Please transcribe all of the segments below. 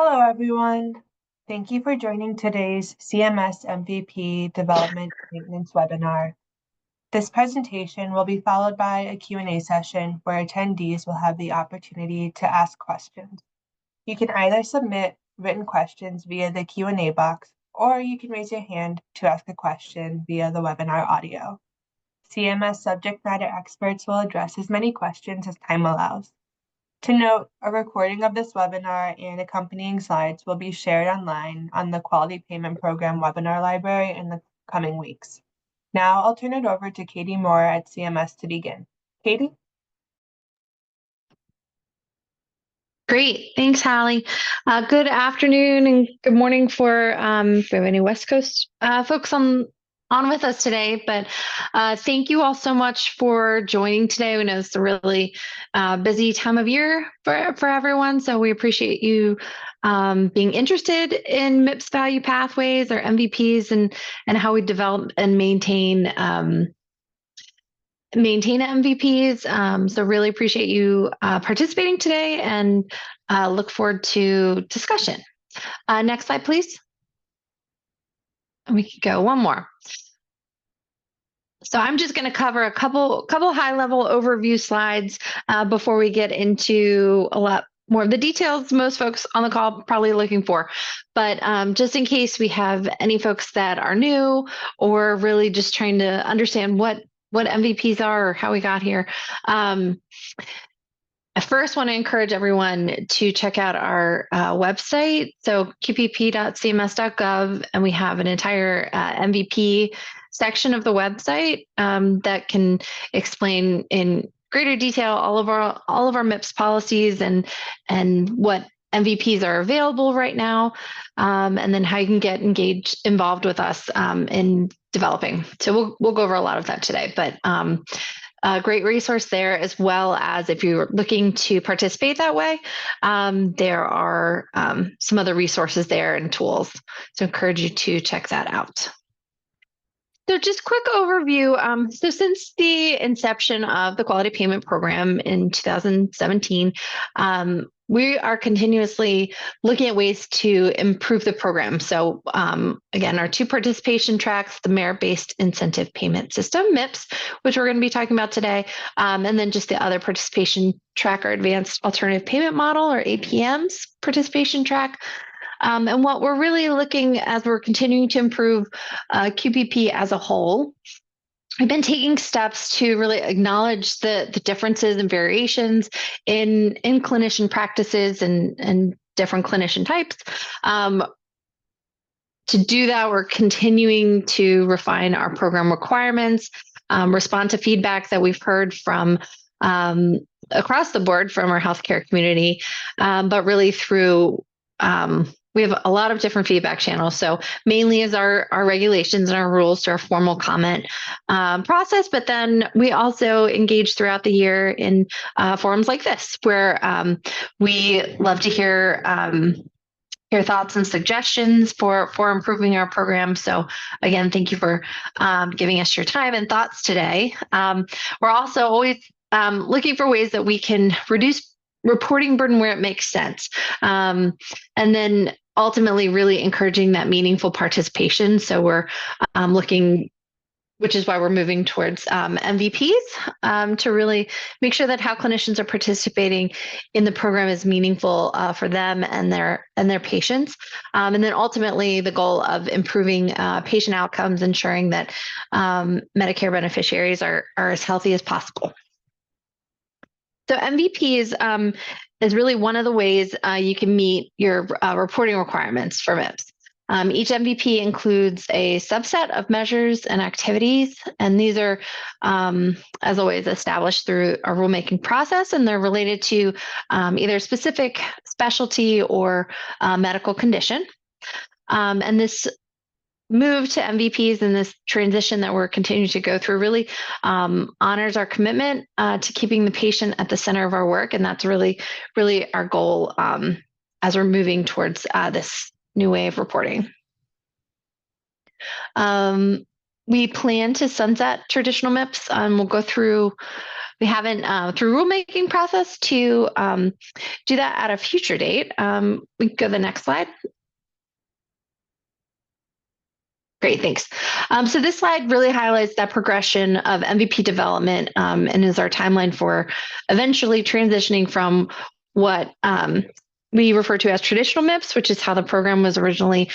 Hello, everyone. Thank you for joining today's CMS MVP Development Maintenance webinar. This presentation will be followed by a Q&A session where attendees will have the opportunity to ask questions. You can either submit written questions via the Q&A box, or you can raise your hand to ask a question via the webinar audio. CMS subject matter experts will address as many questions as time allows. To note, a recording of this webinar and accompanying slides will be shared online on the Quality Payment Program webinar library in the coming weeks. Now I'll turn it over to Katie Moore at CMS to begin. Katie? Great. Thanks, Hallie. Good afternoon and good morning for if we have any West Coast folks on with us today. But thank you all so much for joining today. We know it's a really busy time of year for everyone. So we appreciate you being interested in MIPS value pathways or MVPs and how we develop and maintain MVPs. So really appreciate you participating today and look forward to discussion. Next slide, please. And we can go one more. So I'm just going to cover a couple high-level overview slides before we get into a lot more of the details most folks on the call probably looking for. But just in case we have any folks that are new or really just trying to understand what MVPs are or how we got here. I first want to encourage everyone to check out our website, so qpp.cms.gov, and we have an entire MVP section of the website that can explain in greater detail all of our MIPS policies and what MVPs are available right now, and then how you can get involved with us in developing. So we'll go over a lot of that today, but a great resource there, as well as if you're looking to participate that way, there are some other resources there and tools. So encourage you to check that out. So just quick overview. So since the inception of the Quality Payment Program in 2017, we are continuously looking at ways to improve the program. So again, our two participation tracks, the Merit-Based Incentive Payment System, MIPS, which we're going to be talking about today, and then just the other participation track, our Advanced Alternative Payment Model, or APMs participation track. And what we're really looking as we're continuing to improve QPP as a whole, we've been taking steps to really acknowledge the differences and variations in clinician practices and different clinician types. To do that, we're continuing to refine our program requirements, respond to feedback that we've heard from across the board from our healthcare community, but really through we have a lot of different feedback channels. So mainly is our regulations and our rules to our formal comment process, but then we also engage throughout the year in forums like this, where we love to hear your thoughts and suggestions for improving our program. So again, thank you for giving us your time and thoughts today. We're also always looking for ways that we can reduce reporting burden where it makes sense. And then ultimately really encouraging that meaningful participation. So we're looking, which is why we're moving towards MVPs to really make sure that how clinicians are participating in the program is meaningful for them and their patients. And then ultimately the goal of improving patient outcomes, ensuring that Medicare beneficiaries are as healthy as possible. So MVPs is really one of the ways you can meet your reporting requirements for MIPS. Each MVP includes a subset of measures and activities, and these are, as always, established through a rulemaking process, and they're related to either specific specialty or medical condition. And this move to MVPs and this transition that we're continuing to go through really honors our commitment to keeping the patient at the center of our work. And that's really, really our goal as we're moving towards this new way of reporting. We plan to sunset traditional MIPS. We'll go through We haven't, through rulemaking process, to do that at a future date. We can go to the next slide. Great, thanks. So this slide really highlights that progression of MVP development and is our timeline for eventually transitioning from what we refer to as traditional MIPS, which is how the program was originally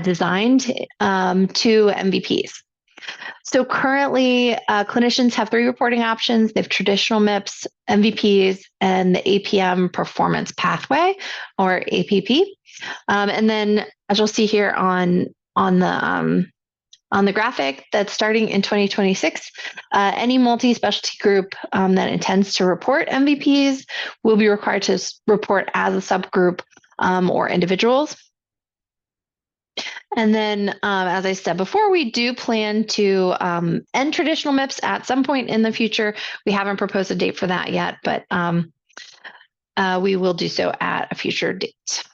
designed, to MVPs. So currently, clinicians have 3 reporting options. They have traditional MIPS, MVPs, and the APM Performance Pathway, or APP. And then, as you'll see here on the graphic, that's starting in 2026, any multi-specialty group that intends to report MVPs will be required to report as a subgroup or individuals. And then, as I said before, we do plan to end traditional MIPS at some point in the future. We haven't proposed a date for that yet, but we will do so at a future date.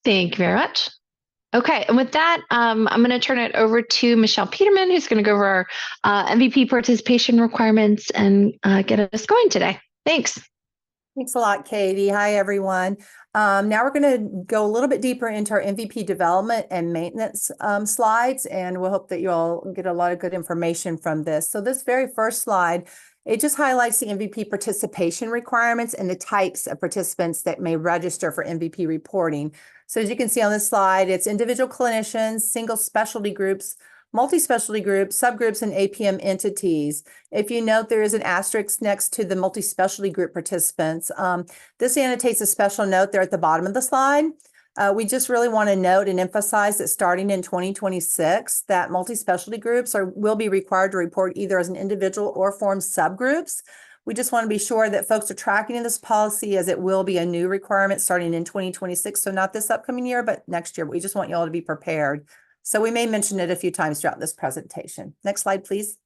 Thank you very much. Okay, and with that, I'm going to turn it over to Michelle Peterman, who's going to go over our MVP participation requirements and get us going today. Thanks. Thanks a lot, Katie. Hi, everyone. Now we're going to go a little bit deeper into our MVP development and maintenance slides, and we'll hope that you all get a lot of good information from this. So this very first slide, it just highlights the MVP participation requirements and the types of participants that may register for MVP reporting. So as you can see on this slide, it's individual clinicians, single specialty groups, multi-specialty groups, subgroups, and APM entities. If you note, there is an asterisk next to the multi-specialty group participants. This annotates a special note there at the bottom of the slide. We just really want to note and emphasize that starting in 2026, that multi-specialty groups will be required to report either as an individual or form subgroups. We just want to be sure that folks are tracking this policy, as it will be a new requirement starting in 2026. So not this upcoming year, but next year. We just want you all to be prepared. So we may mention it a few times throughout this presentation. Next slide, please.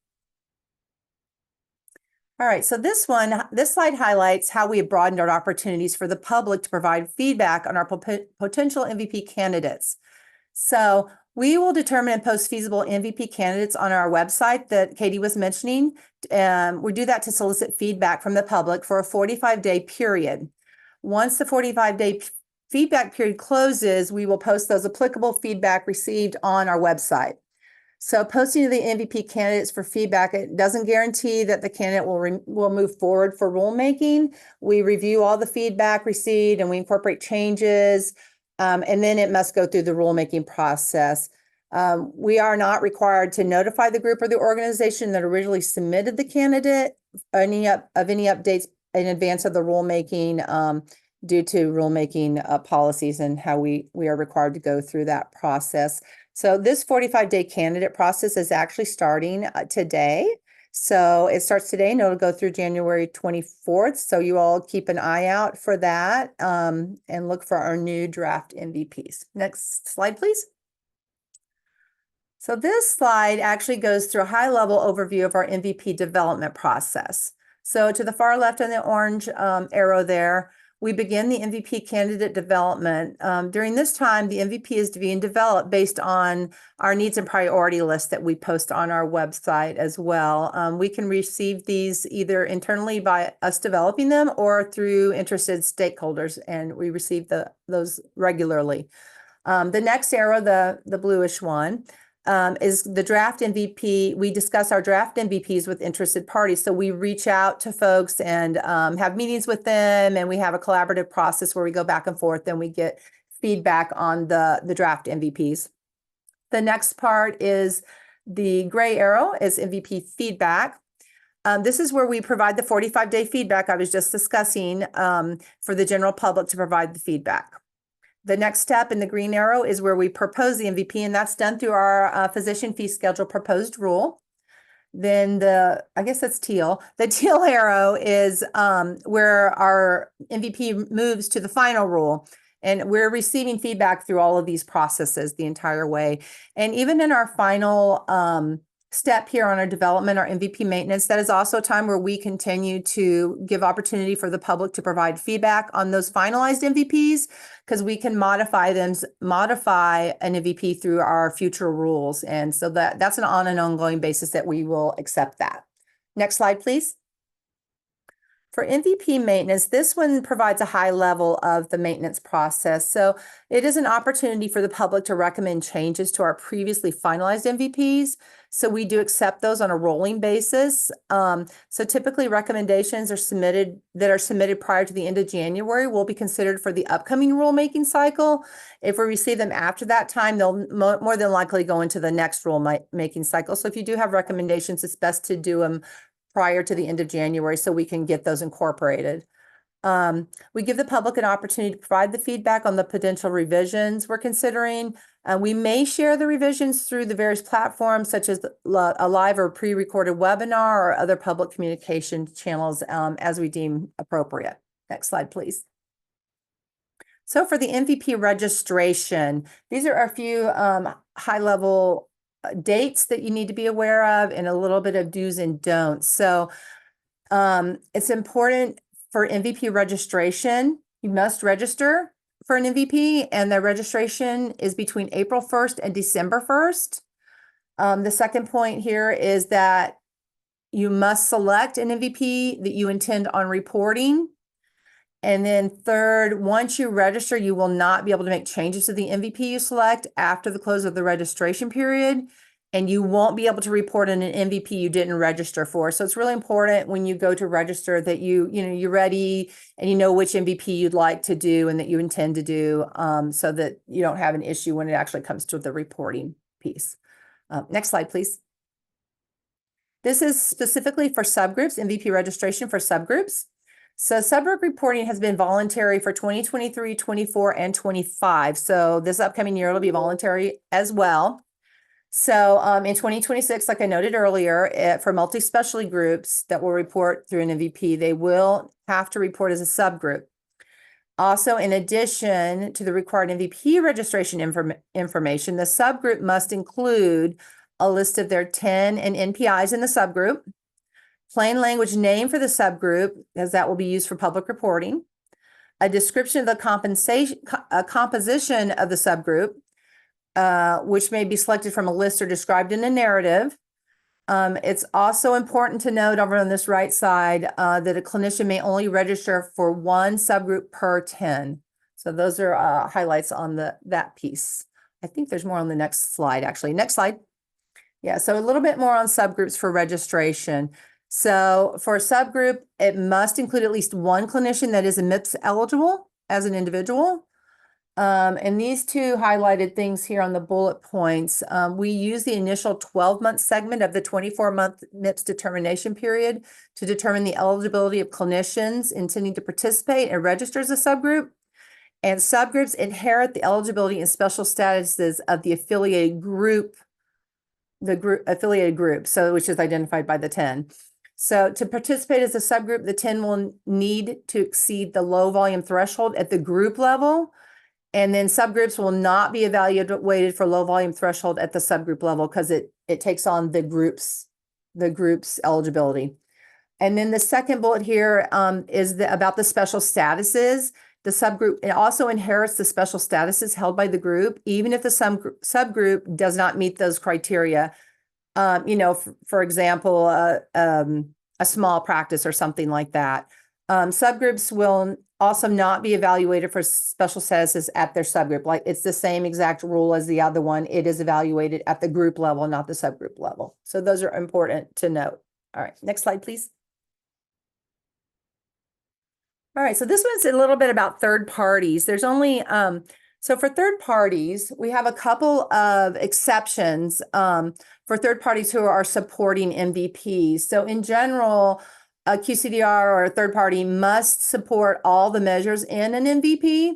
All right, so this slide highlights how we have broadened our opportunities for the public to provide feedback on our potential MVP candidates. So we will determine and post feasible MVP candidates on our website that Katie was mentioning. We do that to solicit feedback from the public for a 45-day period. Once the 45-day feedback period closes, we will post those applicable feedback received on our website. So posting to the MVP candidates for feedback, it doesn't guarantee that the candidate will move forward for rulemaking. We review all the feedback received and we incorporate changes, and then it must go through the rulemaking process. We are not required to notify the group or the organization that originally submitted the candidate of any updates in advance of the rulemaking, due to rulemaking policies and how we are required to go through that process. So this 45-day candidate process is actually starting today. So it starts today and it'll go through January 24th. So you all keep an eye out for that, and look for our new draft MVPs. Next slide, please. So this slide actually goes through a high-level overview of our MVP development process. So to the far left on the orange arrow there, we begin the MVP candidate development. During this time, the MVP is being developed based on our needs and priority list that we post on our website as well. We can receive these either internally by us developing them or through interested stakeholders, and we receive those regularly. The next arrow, the bluish one, is the draft MVP. We discuss our draft MVPs with interested parties. So we reach out to folks and have meetings with them, and we have a collaborative process where we go back and forth and we get feedback on the draft MVPs. The next part is the gray arrow is MVP feedback. This is where we provide the 45-day feedback I was just discussing for the general public to provide the feedback. The next step in the green arrow is where we propose the MVP, and that's done through our physician fee schedule proposed rule. Then I guess that's teal. The teal arrow is where our MVP moves to the final rule. And we're receiving feedback through all of these processes the entire way. And even in our final step here on our development, our MVP maintenance. That is also a time where we continue to give opportunity for the public to provide feedback on those finalized MVPs, because we can modify an MVP through our future rules. And so that's on an ongoing basis that we will accept that. Next slide, please. For MVP maintenance, this one provides a high level of the maintenance process. So it is an opportunity for the public to recommend changes to our previously finalized MVPs. So we do accept those on a rolling basis. So typically recommendations are submitted prior to the end of January will be considered for the upcoming rulemaking cycle. If we receive them after that time, they'll more than likely go into the next rulemaking cycle. So if you do have recommendations, it's best to do them prior to the end of January so we can get those incorporated. We give the public an opportunity to provide the feedback on the potential revisions we're considering. We may share the revisions through the various platforms such as a live or pre-recorded webinar or other public communication channels as we deem appropriate. Next slide, please. So for the MVP registration, these are a few high-level dates that you need to be aware of and a little bit of do's and don'ts. So it's important for MVP registration. You must register for an MVP, and the registration is between April 1st and December 1st. The second point here is that you must select an MVP that you intend on reporting. And then third, once you register, you will not be able to make changes to the MVP you select after the close of the registration period. And you won't be able to report on an MVP you didn't register for. So it's really important when you go to register that you're ready and you know which MVP you'd like to do and that you intend to do, so that you don't have an issue when it actually comes to the reporting piece. Next slide, please. This is specifically for subgroups, MVP registration for subgroups. So subgroup reporting has been voluntary for 2023, 24, and 25. So this upcoming year, it'll be voluntary as well. So in 2026, like I noted earlier, for multi-specialty groups that will report through an MVP, they will have to report as a subgroup. Also, in addition to the required MVP registration information, the subgroup must include a list of their 10 and NPIs in the subgroup, plain language name for the subgroup, as that will be used for public reporting, a description of the composition of the subgroup, which may be selected from a list or described in a narrative. It's also important to note over on this right side that a clinician may only register for one subgroup per 10. So those are highlights on that piece. I think there's more on the next slide, actually. Next slide. Yeah, so a little bit more on subgroups for registration. So for a subgroup, it must include at least one clinician that is a MIPS eligible as an individual. And these two highlighted things here on the bullet points, we use the initial 12-month segment of the 24-month MIPS determination period to determine the eligibility of clinicians intending to participate and register as a subgroup. And subgroups inherit the eligibility and special statuses of the affiliated group, so which is identified by the 10. So to participate as a subgroup, the 10 will need to exceed the low volume threshold at the group level. And then subgroups will not be evaluated for low volume threshold at the subgroup level because it takes on the group's eligibility. And then the second bullet here is about the special statuses. The subgroup, it also inherits the special statuses held by the group, even if the subgroup does not meet those criteria. For example, a small practice or something like that. Subgroups will also not be evaluated for special statuses at their subgroup. Like it's the same exact rule as the other one. It is evaluated at the group level, not the subgroup level. So those are important to note. All right, next slide, please. All right, so this one's a little bit about third parties. There's only, so for third parties, we have a couple of exceptions for third parties who are supporting MVPs. So in general, a QCDR or a third party must support all the measures in an MVP.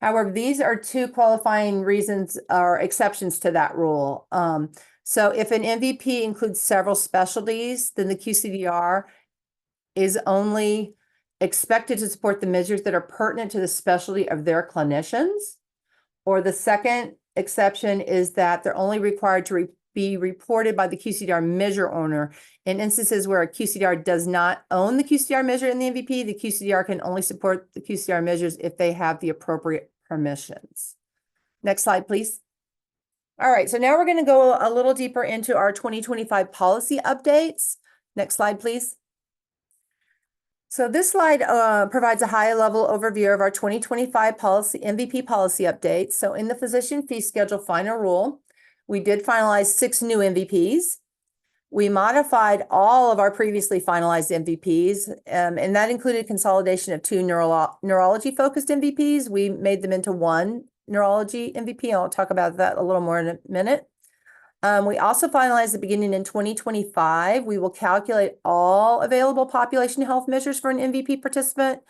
However, these are two qualifying reasons or exceptions to that rule. So if an MVP includes several specialties, then the QCDR is only expected to support the measures that are pertinent to the specialty of their clinicians. Or the second exception is that they're only required to be reported by the QCDR measure owner. In instances where a QCDR does not own the QCDR measure in the MVP, the QCDR can only support the QCDR measures if they have the appropriate permissions. Next slide, please. All right, so now we're going to go a little deeper into our 2025 policy updates. Next slide, please. So this slide provides a high-level overview of our 2025 MVP policy updates. So in the physician fee schedule final rule, we did finalize 6 new MVPs. We modified all of our previously finalized MVPs, and that included consolidation of 2 neurology-focused MVPs. We made them into 1 neurology MVP. I'll talk about that a little more in a minute. We also finalized the beginning in 2025. We will calculate all available population health measures for an MVP participant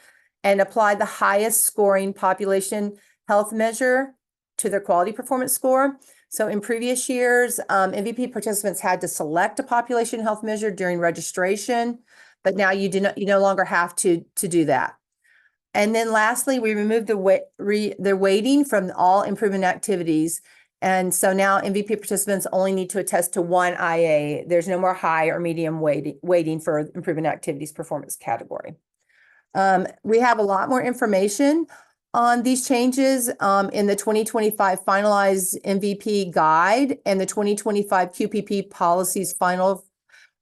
and apply the highest scoring population health measure to their quality performance score. So in previous years, MVP participants had to select a population health measure during registration, but now you no longer have to do that. And then lastly, we removed the weighting from all improvement activities. And so now MVP participants only need to attest to 1 IA. There's no more high or medium weighting for improvement activities performance category. We have a lot more information on these changes in the 2025 finalized MVP guide and the 2025 QPP policies final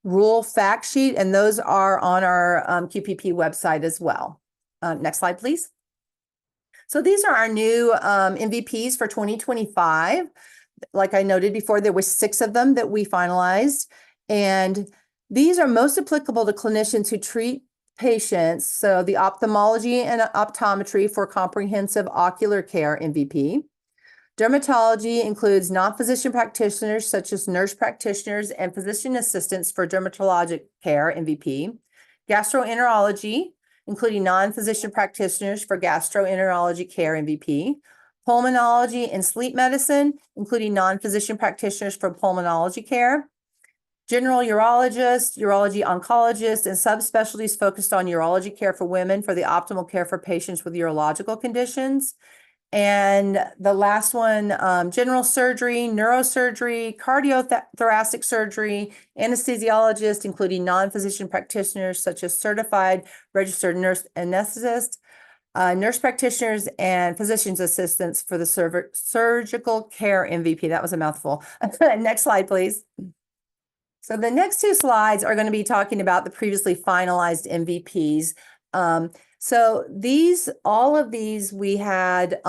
rule fact sheet, and those are on our QPP website as well. Next slide, please. So these are our new MVPs for 2025. Like I noted before, there were 6 of them that we finalized, and these are most applicable to clinicians who treat patients. So the ophthalmology and optometry for comprehensive ocular care MVP. Dermatology includes non-physician practitioners such as nurse practitioners and physician assistants for dermatologic care MVP. Gastroenterology, including non-physician practitioners for gastroenterology care MVP. Pulmonology and sleep medicine, including non-physician practitioners for pulmonology care. General urologists, urology oncologists, and subspecialties focused on urology care for women for the optimal care for patients with urological conditions. And the last one, general surgery, neurosurgery, cardiothoracic surgery, anesthesiologists, including non-physician practitioners such as certified registered nurse anesthetists, nurse practitioners, and physician's assistants for the surgical care MVP. That was a mouthful. Next slide, please. So the next 2 slides are going to be talking about the previously finalized MVPs. So all of these, we had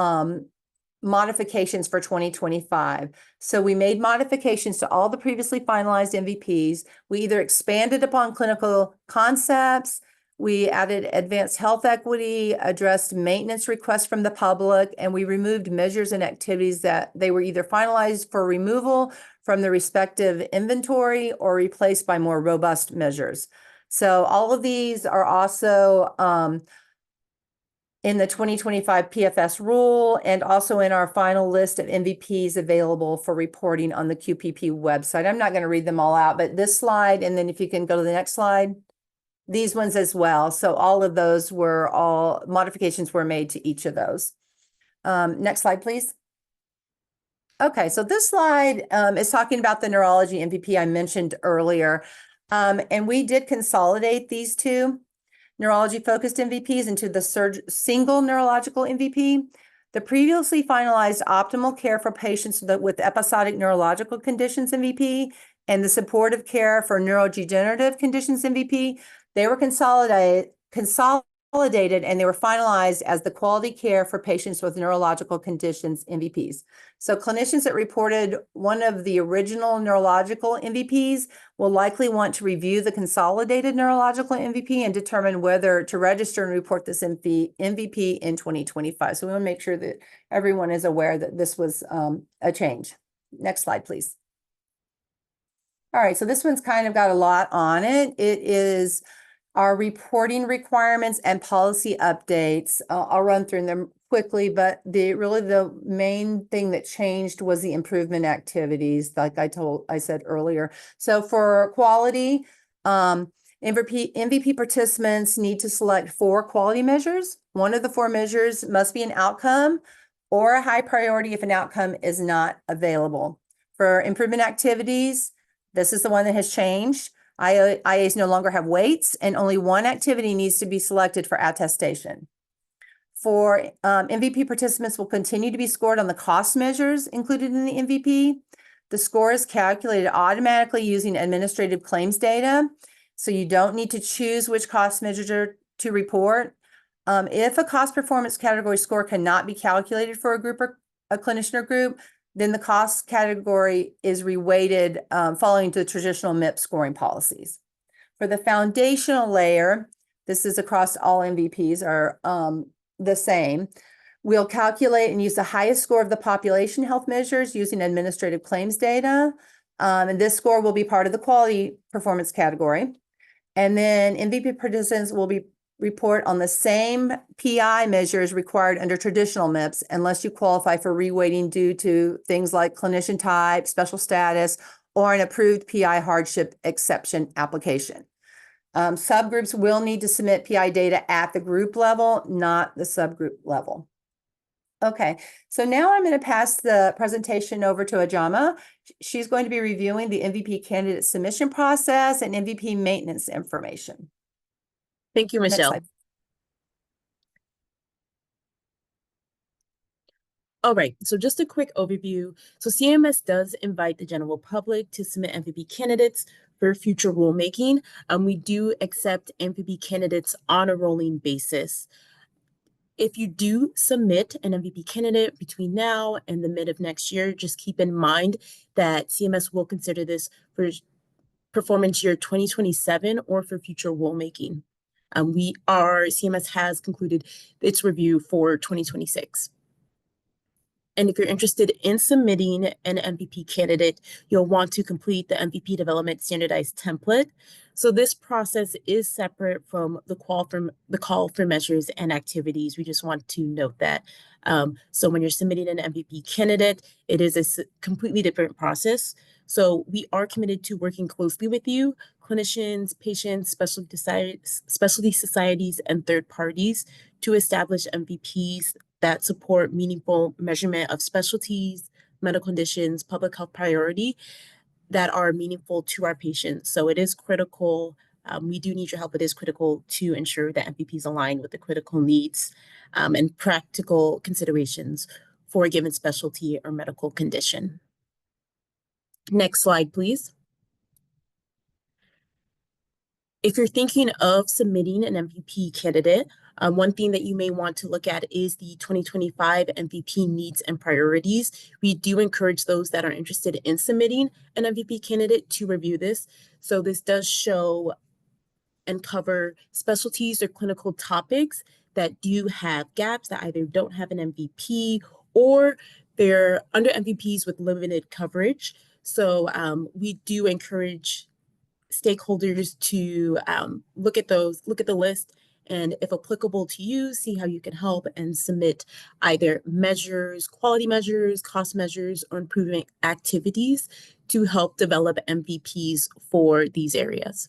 modifications for 2025. So we made modifications to all the previously finalized MVPs. We either expanded upon clinical concepts, we added advanced health equity, addressed maintenance requests from the public, and we removed measures and activities that they were either finalized for removal from the respective inventory or replaced by more robust measures. So all of these are also in the 2025 PFS rule and also in our final list of MVPs available for reporting on the QPP website. I'm not going to read them all out, but this slide, and then if you can go to the next slide, these ones as well. So all of those modifications were made to each of those. Next slide, please. Okay, so this slide is talking about the neurology MVP I mentioned earlier. And we did consolidate these 2 neurology-focused MVPs into the single neurological MVP. The previously finalized optimal care for patients with episodic neurological conditions MVP and the supportive care for neurodegenerative conditions MVP, they were consolidated and they were finalized as the quality care for patients with neurological conditions MVPs. So clinicians that reported one of the original neurological MVPs will likely want to review the consolidated neurological MVP and determine whether to register and report this MVP in 2025. So we want to make sure that everyone is aware that this was a change. Next slide, please. All right, so this one's kind of got a lot on it. It is our reporting requirements and policy updates. I'll run through them quickly, but the main thing that changed was the improvement activities, like I said earlier. So for quality, MVP participants need to select 4 quality measures. One of the 4 measures must be an outcome or a high priority if an outcome is not available. For improvement activities, this is the one that has changed. IAs no longer have weights, and only one activity needs to be selected for attestation. For MVP participants will continue to be scored on the cost measures included in the MVP. The score is calculated automatically using administrative claims data, so you don't need to choose which cost measure to report. If a cost performance category score cannot be calculated for a group or a clinician or group, then the cost category is reweighted following the traditional MIPS scoring policies. For the foundational layer, this is across all MVPs are the same. We'll calculate and use the highest score of the population health measures using administrative claims data. And this score will be part of the quality performance category. And then MVP participants will be report on the same PI measures required under traditional MIPS unless you qualify for reweighting due to things like clinician type, special status, or an approved PI hardship exception application. Subgroups will need to submit PI data at the group level, not the subgroup level. Okay, so now I'm going to pass the presentation over to Ajama. She's going to be reviewing the MVP candidate submission process and MVP maintenance information. Thank you, Michelle. All right, so just a quick overview. So CMS does invite the general public to submit MVP candidates for future rulemaking. We do accept MVP candidates on a rolling basis. If you do submit an MVP candidate between now and the mid of next year, just keep in mind that CMS will consider this for performance year 2027 or for future rulemaking. CMS has concluded its review for 2026. And if you're interested in submitting an MVP candidate, you'll want to complete the MVP development standardized template. So this process is separate from the call for measures and activities. We just want to note that. So when you're submitting an MVP candidate, it is a completely different process. So we are committed to working closely with you, clinicians, patients, specialty societies, and third parties to establish MVPs that support meaningful measurement of specialties, medical conditions, public health priority that are meaningful to our patients. So it is critical. We do need your help. It is critical to ensure that MVPs align with the critical needs and practical considerations for a given specialty or medical condition. Next slide, please. If you're thinking of submitting an MVP candidate, one thing that you may want to look at is the 2025 MVP needs and priorities. We do encourage those that are interested in submitting an MVP candidate to review this. So this does show and cover specialties or clinical topics that do have gaps, that either don't have an MVP or they're under MVPs with limited coverage. So we do encourage stakeholders to look at the list, and if applicable to you, see how you can help and submit either measures, quality measures, cost measures, or improvement activities to help develop MVPs for these areas.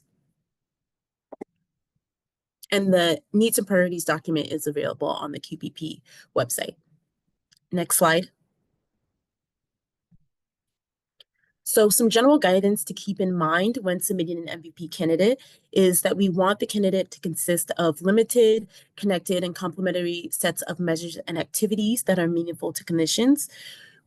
And the needs and priorities document is available on the QPP website. Next slide. So some general guidance to keep in mind when submitting an MVP candidate is that we want the candidate to consist of limited, connected, and complementary sets of measures and activities that are meaningful to clinicians.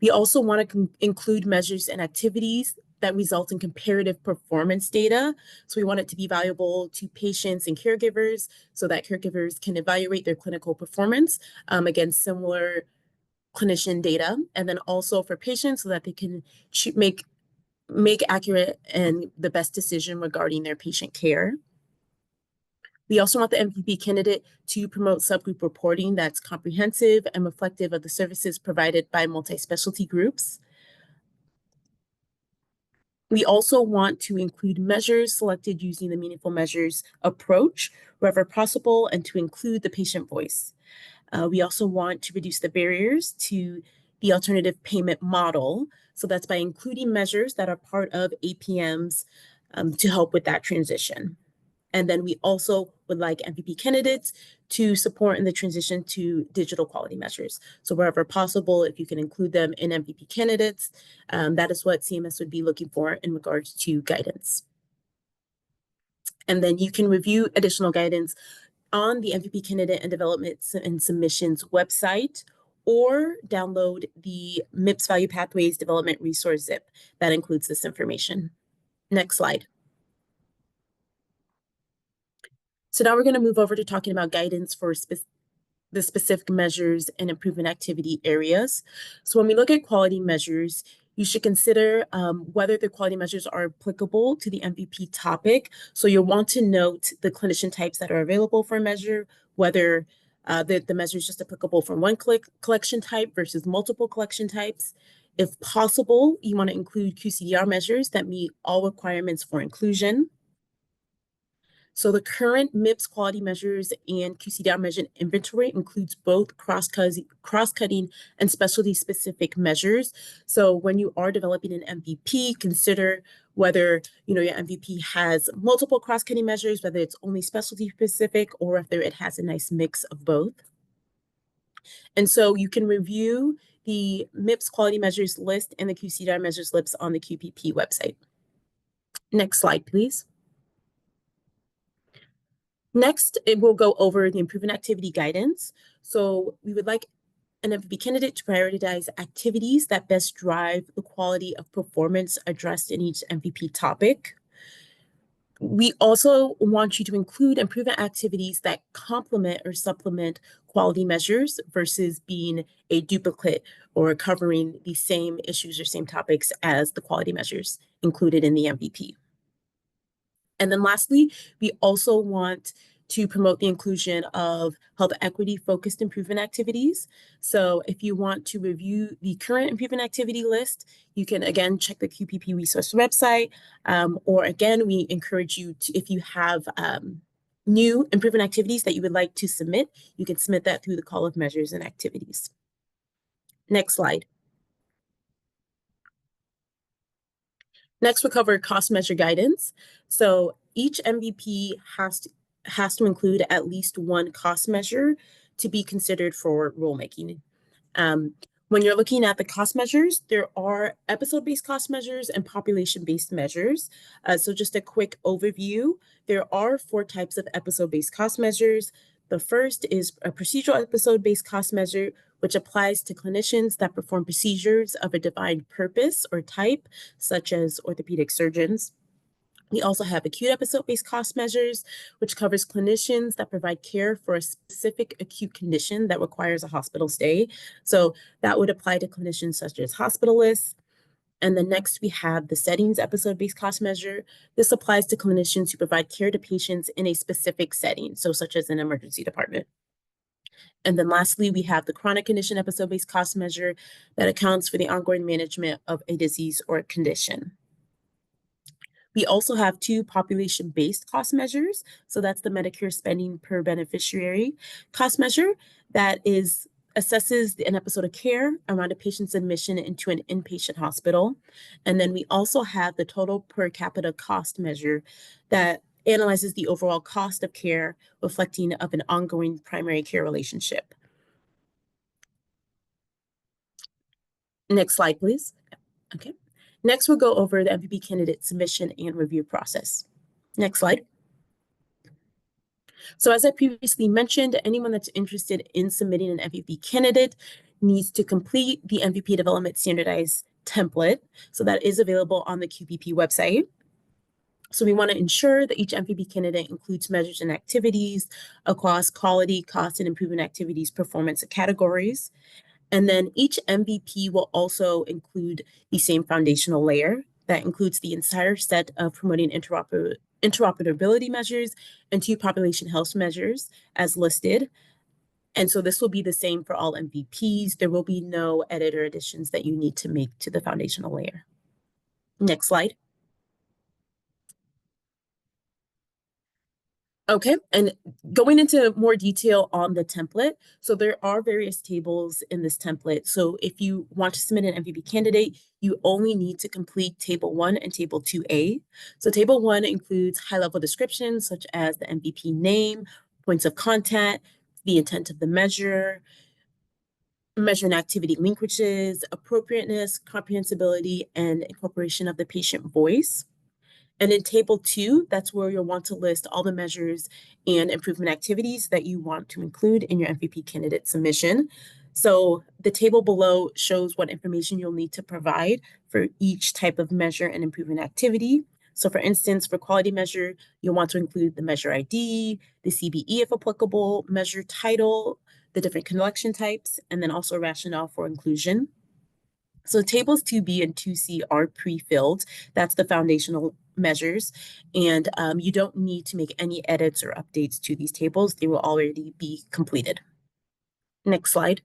We also want to include measures and activities that result in comparative performance data. So we want it to be valuable to patients and caregivers so that caregivers can evaluate their clinical performance against similar clinician data, and then also for patients so that they can make accurate and the best decision regarding their patient care. We also want the MVP candidate to promote subgroup reporting that's comprehensive and reflective of the services provided by multi-specialty groups. We also want to include measures selected using the meaningful measures approach wherever possible and to include the patient voice. We also want to reduce the barriers to the alternative payment model. So that's by including measures that are part of APMs to help with that transition. And then we also would like MVP candidates to support in the transition to digital quality measures. So wherever possible, if you can include them in MVP candidates, that is what CMS would be looking for in regards to guidance. And then you can review additional guidance on the MVP candidate and development and submissions website, or download the MIPS Value Pathways Development Resource zip that includes this information. Next slide. So now we're going to move over to talking about guidance for the specific measures and improvement activity areas. So when we look at quality measures, you should consider whether the quality measures are applicable to the MVP topic. So you'll want to note the clinician types that are available for a measure, whether the measure is just applicable for one collection type versus multiple collection types. If possible, you want to include QCDR measures that meet all requirements for inclusion. So the current MIPS quality measures and QCDR measured inventory includes both cross-cutting and specialty-specific measures. So when you are developing an MVP, consider whether your MVP has multiple cross-cutting measures, whether it's only specialty-specific, or whether it has a nice mix of both. And so you can review the MIPS quality measures list and the QCDR measures list on the QPP website. Next slide, please. Next, it will go over the improvement activity guidance. So we would like an MVP candidate to prioritize activities that best drive the quality of performance addressed in each MVP topic. We also want you to include improvement activities that complement or supplement quality measures versus being a duplicate or covering the same issues or same topics as the quality measures included in the MVP. And then lastly, we also want to promote the inclusion of health equity focused improvement activities. So if you want to review the current improvement activity list, you can again check the QPP resource website, or again, we encourage you to, if you have new improvement activities that you would like to submit, you can submit that through the call of measures and activities. Next slide. Next, we'll cover cost measure guidance. So each MVP has to include at least one cost measure to be considered for rulemaking. When you're looking at the cost measures, there are episode-based cost measures and population-based measures. So just a quick overview, there are 4 types of episode-based cost measures. The first is a procedural episode-based cost measure, which applies to clinicians that perform procedures of a defined purpose or type, such as orthopedic surgeons. We also have acute episode-based cost measures, which covers clinicians that provide care for a specific acute condition that requires a hospital stay. So that would apply to clinicians such as hospitalists. And then next we have the settings episode-based cost measure. This applies to clinicians who provide care to patients in a specific setting, so such as an emergency department. And then lastly, we have the chronic condition episode-based cost measure that accounts for the ongoing management of a disease or a condition. We also have 2 population-based cost measures. So that's the Medicare spending per beneficiary cost measure that assesses an episode of care around a patient's admission into an inpatient hospital. And then we also have the total per capita cost measure that analyzes the overall cost of care reflecting of an ongoing primary care relationship. Next slide, please. Okay. Next, we'll go over the MVP candidate submission and review process. Next slide. So as I previously mentioned, anyone that's interested in submitting an MVP candidate needs to complete the MVP development standardized template. So that is available on the QPP website. So we want to ensure that each MVP candidate includes measures and activities across quality, cost, and improvement activities performance categories. And then each MVP will also include the same foundational layer that includes the entire set of promoting interoperability measures and 2 population health measures as listed. And so this will be the same for all MVPs. There will be no edit or additions that you need to make to the foundational layer. Next slide. Okay, and going into more detail on the template, so there are various tables in this template. So if you want to submit an MVP candidate, you only need to complete Table 1 and Table 2A. So Table 1 includes high-level descriptions such as the MVP name, points of contact, the intent of the measure and activity linkages, appropriateness, comprehensibility, and incorporation of the patient voice. And in Table 2, that's where you'll want to list all the measures and improvement activities that you want to include in your MVP candidate submission. So the table below shows what information you'll need to provide for each type of measure and improvement activity. So for instance, for quality measure, you'll want to include the measure ID, the CBE if applicable, measure title, the different collection types, and then also rationale for inclusion. So tables 2B and 2C are pre-filled. That's the foundational measures. And you don't need to make any edits or updates to these tables. They will already be completed. Next slide.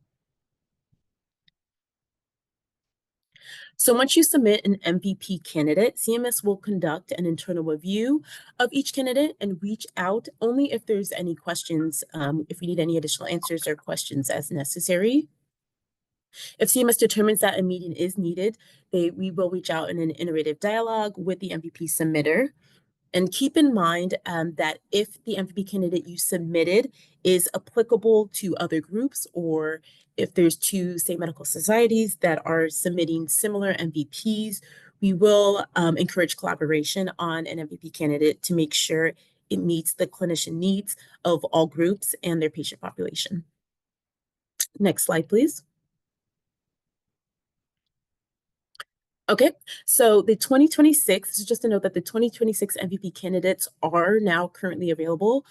So once you submit an MVP candidate, CMS will conduct an internal review of each candidate and reach out only if there's any questions, if we need any additional answers or questions as necessary. If CMS determines that a meeting is needed, we will reach out in an iterative dialogue with the MVP submitter. And keep in mind that if the MVP candidate you submitted is applicable to other groups, or if there's two state medical societies that are submitting similar MVPs, we will encourage collaboration on an MVP candidate to make sure it meets the clinician needs of all groups and their patient population. Next slide, please. Okay, so the 2026, this is just a note that the 2026 MVP candidates are now currently available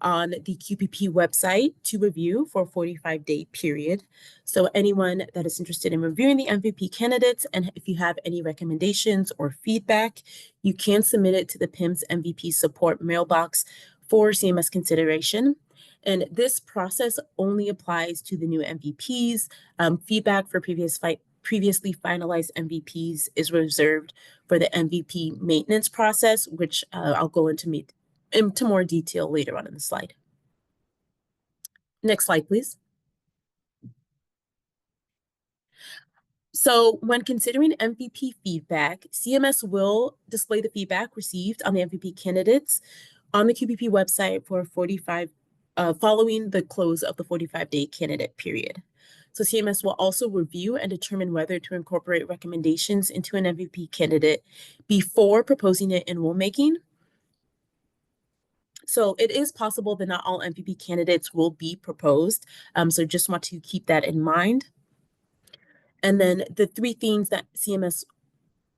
on the QPP website to review for a 45-day period. So anyone that is interested in reviewing the MVP candidates, and if you have any recommendations or feedback, you can submit it to the PIMS MVP support mailbox for CMS consideration. And this process only applies to the new MVPs. Feedback for previously finalized MVPs is reserved for the MVP maintenance process, which I'll go into more detail later on in the slide. Next slide, please. So when considering MVP feedback, CMS will display the feedback received on the MVP candidates on the QPP website for 45, following the close of the 45-day candidate period. So CMS will also review and determine whether to incorporate recommendations into an MVP candidate before proposing it in rulemaking. So it is possible that not all MVP candidates will be proposed. So just want to keep that in mind. And then the three things that CMS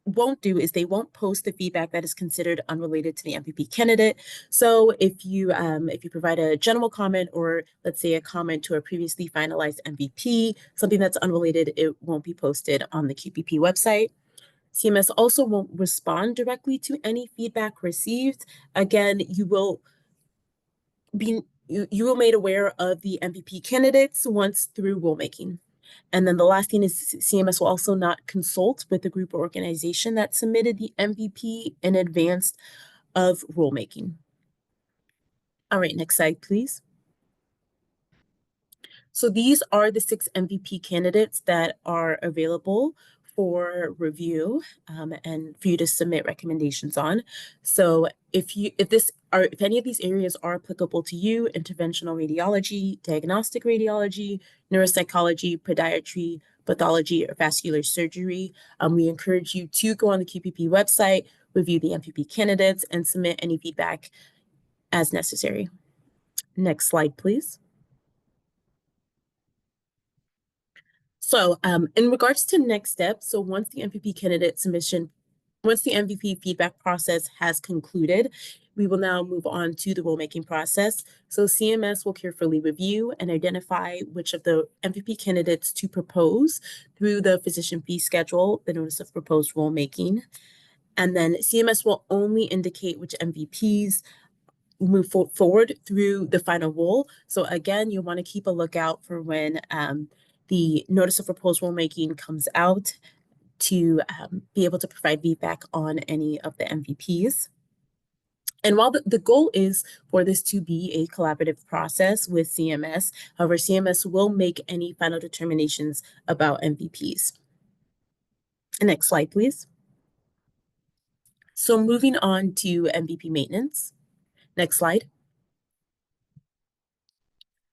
won't do is they won't post the feedback that is considered unrelated to the MVP candidate. So if you provide a general comment, or let's say a comment to a previously finalized MVP, something that's unrelated, it won't be posted on the QPP website. CMS also won't respond directly to any feedback received. Again, you will be made aware of the MVP candidates once through rulemaking. And then the last thing is CMS will also not consult with the group or organization that submitted the MVP in advance of rulemaking. All right, next slide, please. So these are the 6 MVP candidates that are available for review and for you to submit recommendations on. So if any of these areas are applicable to you, interventional radiology, diagnostic radiology, neuropsychology, podiatry, pathology, or vascular surgery, we encourage you to go on the QPP website, review the MVP candidates, and submit any feedback as necessary. Next slide, please. So in regards to next steps, so once the MVP feedback process has concluded, we will now move on to the rulemaking process. So CMS will carefully review and identify which of the MVP candidates to propose through the physician fee schedule, the notice of proposed rulemaking. And then CMS will only indicate which MVPs move forward through the final rule. So again, you want to keep a lookout for when the notice of proposed rulemaking comes out to be able to provide feedback on any of the MVPs. And while the goal is for this to be a collaborative process with CMS, however, CMS will make any final determinations about MVPs. Next slide, please. So moving on to MVP maintenance. Next slide.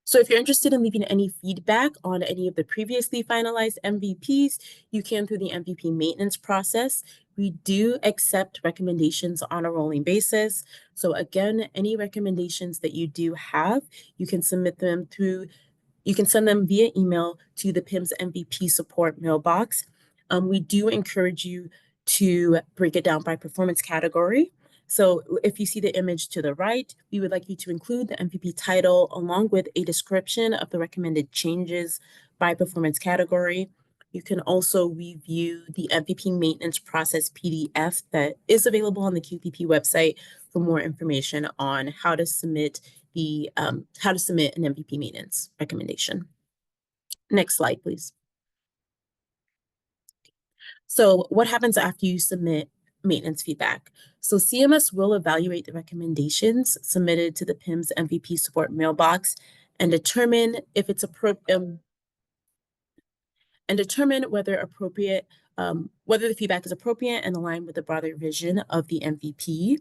So if you're interested in leaving any feedback on any of the previously finalized MVPs, you can through the MVP maintenance process. We do accept recommendations on a rolling basis. So again, any recommendations that you do have, you can submit them through, you can send them via email to the PIMS MVP support mailbox. We do encourage you to break it down by performance category. So if you see the image to the right, we would like you to include the MVP title along with a description of the recommended changes by performance category. You can also review the MVP maintenance process PDF that is available on the QPP website for more information on how to submit an MVP maintenance recommendation. Next slide, please. So what happens after you submit maintenance feedback? So CMS will evaluate the recommendations submitted to the PIMS MVP support mailbox and determine if it's appropriate and determine whether the feedback is appropriate and aligned with the broader vision of the MVP.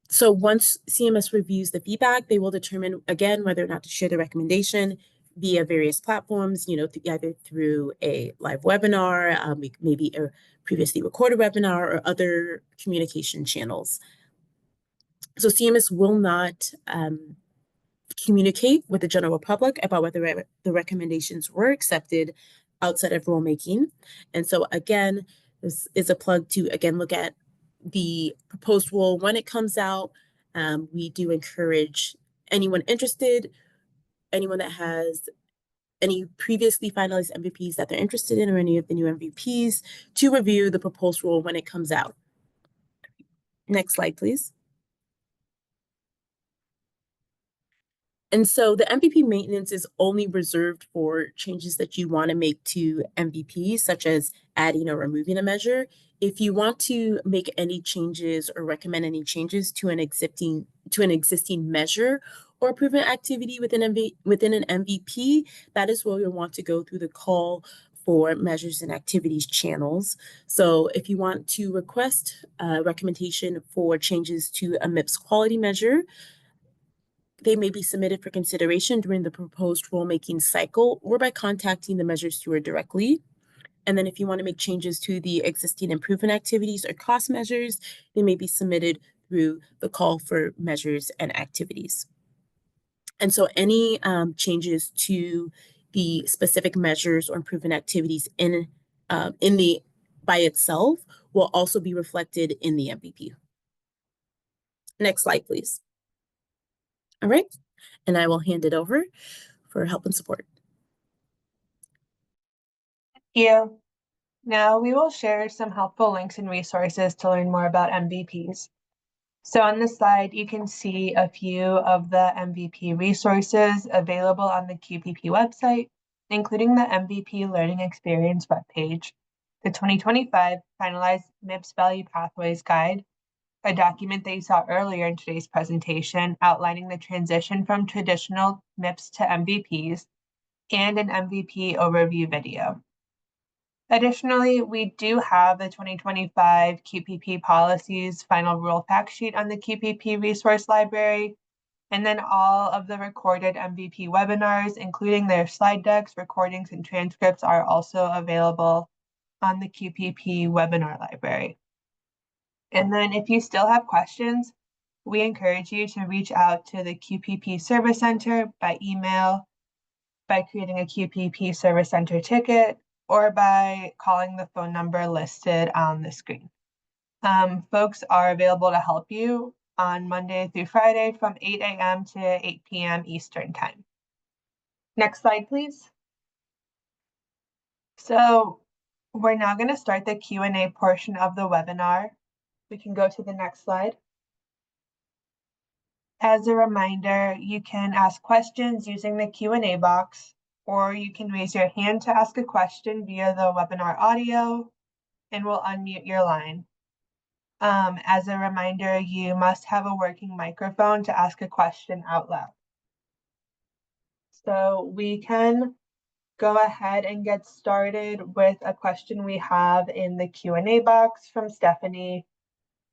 So once CMS reviews the feedback, they will determine again whether or not to share the recommendation via various platforms, either through a live webinar, maybe a previously recorded webinar, or other communication channels. So CMS will not communicate with the general public about whether the recommendations were accepted outside of rulemaking. And so again, this is a plug to again look at the proposed rule when it comes out. We do encourage anyone interested, anyone that has any previously finalized MVPs that they're interested in or any of the new MVPs to review the proposed rule when it comes out. Next slide, please. And so the MVP maintenance is only reserved for changes that you want to make to MVP, such as adding or removing a measure. If you want to make any changes or recommend any changes to an existing measure or proven activity within an MVP, that is where you'll want to go through the call for measures and activities channels. So if you want to request a recommendation for changes to a MIPS quality measure, they may be submitted for consideration during the proposed rulemaking cycle or by contacting the measure steward directly. And then if you want to make changes to the existing improvement activities or cost measures, they may be submitted through the call for measures and activities. And so any changes to the specific measures or improvement activities by itself will also be reflected in the MVP. Next slide, please. All right, and I will hand it over for help and support. Thank you. Now we will share some helpful links and resources to learn more about MVPs. So on this slide, you can see a few of the MVP resources available on the QPP website, including the MVP Learning Experience webpage, the 2025 Finalized MIPS Value Pathways Guide, a document that you saw earlier in today's presentation outlining the transition from traditional MIPS to MVPs, and an MVP overview video. Additionally, we do have the 2025 QPP policies final rule fact sheet on the QPP resource library, and then all of the recorded MVP webinars, including their slide decks, recordings, and transcripts, are also available on the QPP webinar library. And then if you still have questions, we encourage you to reach out to the QPP Service Center by email, by creating a QPP Service Center ticket, or by calling the phone number listed on the screen. Folks are available to help you on Monday through Friday from 8 a.m. to 8 p.m. Eastern Time. Next slide, please. So we're now going to start the Q&A portion of the webinar. We can go to the next slide. As a reminder, you can ask questions using the Q&A box, or you can raise your hand to ask a question via the webinar audio, and we'll unmute your line. As a reminder, you must have a working microphone to ask a question out loud. So we can go ahead and get started with a question we have in the Q&A box from Stephanie.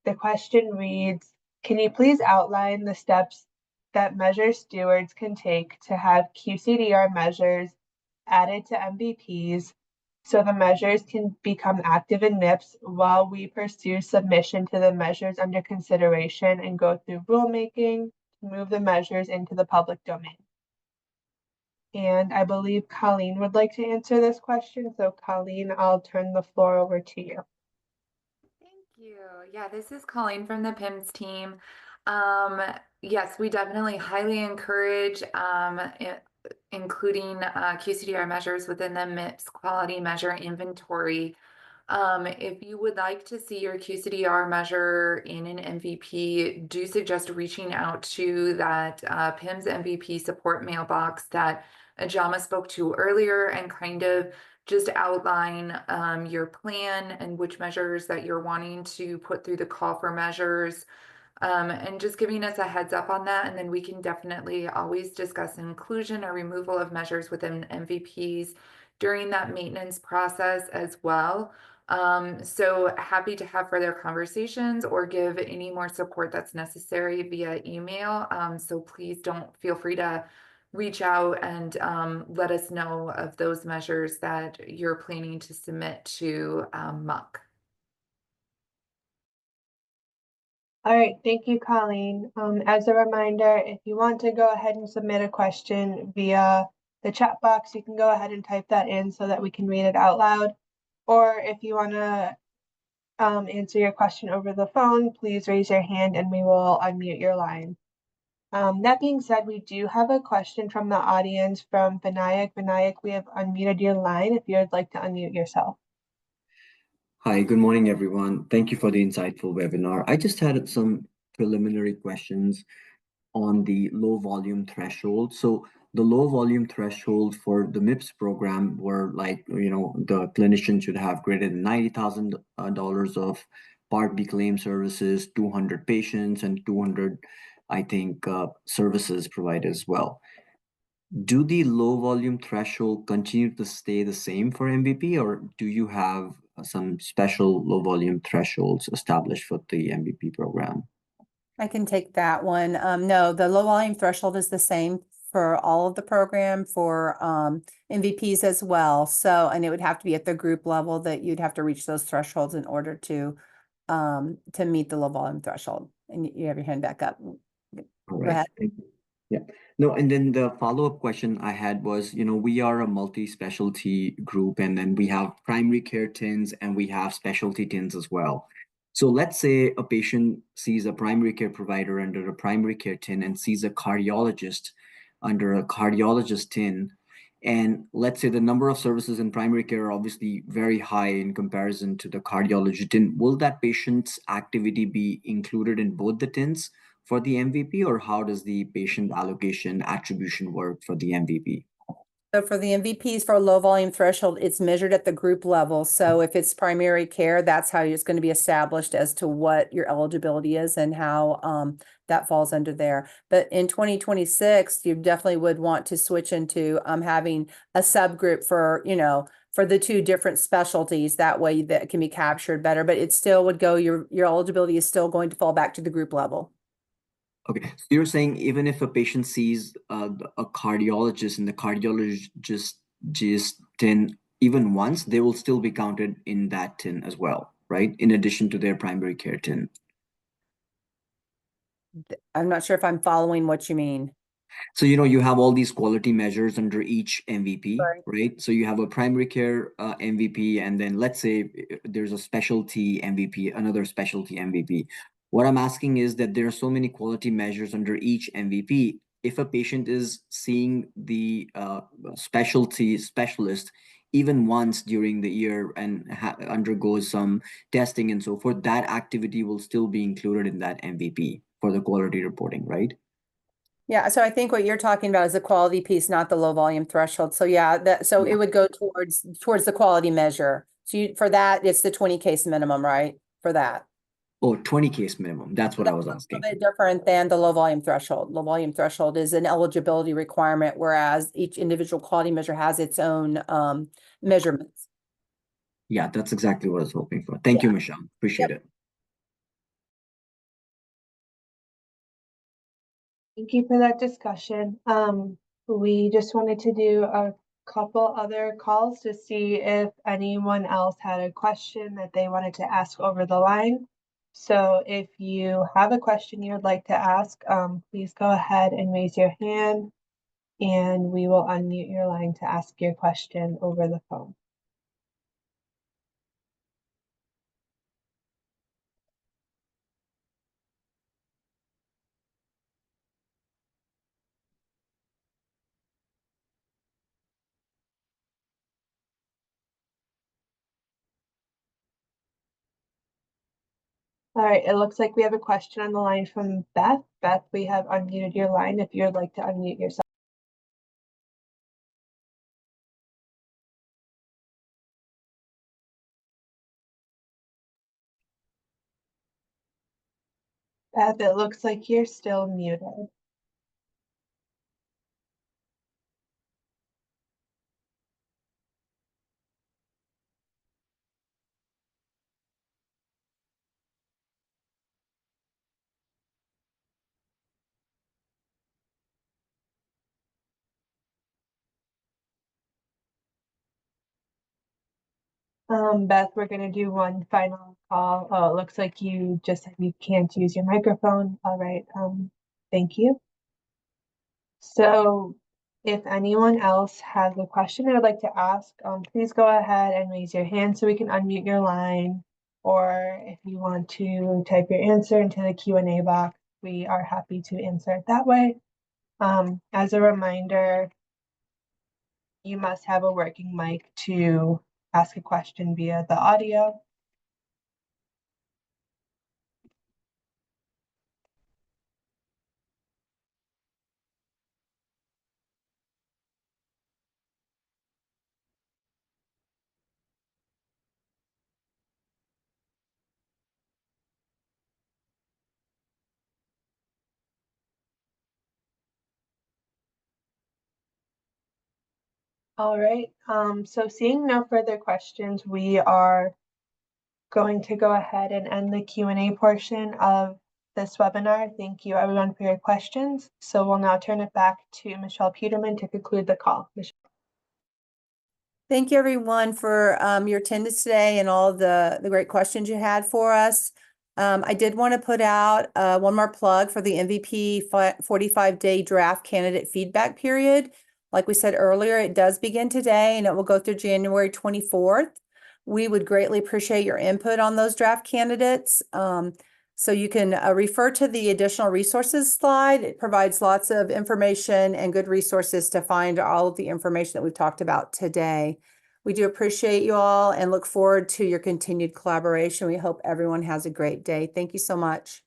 The question reads, can you please outline the steps that measure stewards can take to have QCDR measures added to MVPs so the measures can become active in MIPS while we pursue submission to the measures under consideration and go through rulemaking to move the measures into the public domain? And I believe Colleen would like to answer this question. So Colleen, I'll turn the floor over to you. Thank you. Yeah, this is Colleen from the PIMS team. Yes, we definitely highly encourage including QCDR measures within the MIPS quality measure inventory. If you would like to see your QCDR measure in an MVP, do suggest reaching out to that PIMS MVP support mailbox that Ajama spoke to earlier and kind of just outline your plan and which measures that you're wanting to put through the call for measures. And just giving us a heads up on that. And then we can definitely always discuss inclusion or removal of measures within MVPs during that maintenance process as well. So happy to have further conversations or give any more support that's necessary via email. So please don't feel free to reach out and let us know of those measures that you're planning to submit to MUC. All right, thank you, Colleen. As a reminder, if you want to go ahead and submit a question via the chat box, you can go ahead and type that in so that we can read it out loud. Or if you want to answer your question over the phone, please raise your hand and we will unmute your line. That being said, we do have a question from the audience from Vinayak. Vinayak, we have unmuted your line if you would like to unmute yourself. Hi, good morning, everyone. Thank you for the insightful webinar. I just had some preliminary questions on the low volume threshold. So the low volume threshold for the MIPS program were like, the clinician should have greater than $90,000 of Part B claim services, 200 patients, and 200, I think, services provided as well. Do the low volume threshold continue to stay the same for MVP, or do you have some special low volume thresholds established for the MVP program? I can take that one. No, the low volume threshold is the same for all of the program for MVPs as well. So, and it would have to be at the group level that you'd have to reach those thresholds in order to meet the low volume threshold. And you have your hand back up. All Go right. ahead. Thank you. Yeah. No, and then the follow-up question I had was, we are a multi-specialty group, and then we have primary care TINs and we have specialty TINs as well. So let's say a patient sees a primary care provider under a primary care TIN and sees a cardiologist under a cardiologist TIN. And let's say the number of services in primary care are obviously very high in comparison to the cardiology TIN. Will that patient's activity be included in both the TINs for the MVP, or how does the patient allocation attribution work for the MVP? So for the MVPs for a low volume threshold, it's measured at the group level. So if it's primary care, that's how it's going to be established as to what your eligibility is and how that falls under there. But in 2026, you definitely would want to switch into having a subgroup for, for the two different specialties. That way that can be captured better, but it still would go, your eligibility is still going to fall back to the group level. Okay, so you're saying even if a patient sees a cardiologist and the cardiologist TIN even once, they will still be counted in that TIN as well, right? In addition to their primary care TIN. I'm not sure if I'm following what you mean. So, you have all these quality measures under each MVP, Right. right? So you have a primary care MVP, and then let's say there's a specialty MVP, another specialty MVP. What I'm asking is that there are so many quality measures under each MVP. If a patient is seeing the specialty specialist even once during the year and undergoes some testing and so forth, that activity will still be included in that MVP for the quality reporting, right? Yeah, so I think what you're talking about is the quality piece, not the low volume threshold. So yeah, it would go towards the quality measure. So for that, it's the 20 case minimum, right? For that. Oh, 20 case minimum. That's what I was That's a asking. little bit different than the low volume threshold. Low volume threshold is an eligibility requirement, whereas each individual quality measure has its own measurements. Yeah, that's exactly what I was hoping for. Thank you, Michelle. Appreciate it. Thank you for that discussion. We just wanted to do a couple other calls to see if anyone else had a question that they wanted to ask over the line. So if you have a question you would like to ask, please go ahead and raise your hand and we will unmute your line to ask your question over the phone. All right, it looks like we have a question on the line from Beth. Beth, we have unmuted your line if you would like to unmute yourself. Beth, it looks like you're still muted. Beth, we're gonna do one final call. Oh, it looks like you just said you can't use your microphone. All right, thank you. So if anyone else has a question they would like to ask, please go ahead and raise your hand so we can unmute your line. Or if you want to type your answer into the Q&A box, we are happy to answer it that way. As a reminder, you must have a working mic to ask a question via the audio. All right, so seeing no further questions, we are going to go ahead and end the Q&A portion of this webinar. Thank you everyone for your questions. So we'll now turn it back to Michelle Peterman to conclude the call. Michelle. Thank you everyone for your attendance today and all the great questions you had for us. I did want to put out one more plug for the MVP 45-day draft candidate feedback period. Like we said earlier, it does begin today and it will go through January 24th. We would greatly appreciate your input on those draft candidates. So you can refer to the additional resources slide. It provides lots of information and good resources to find all of the information that we've talked about today. We do appreciate you all and look forward to your continued collaboration. We hope everyone has a great day. Thank you so much.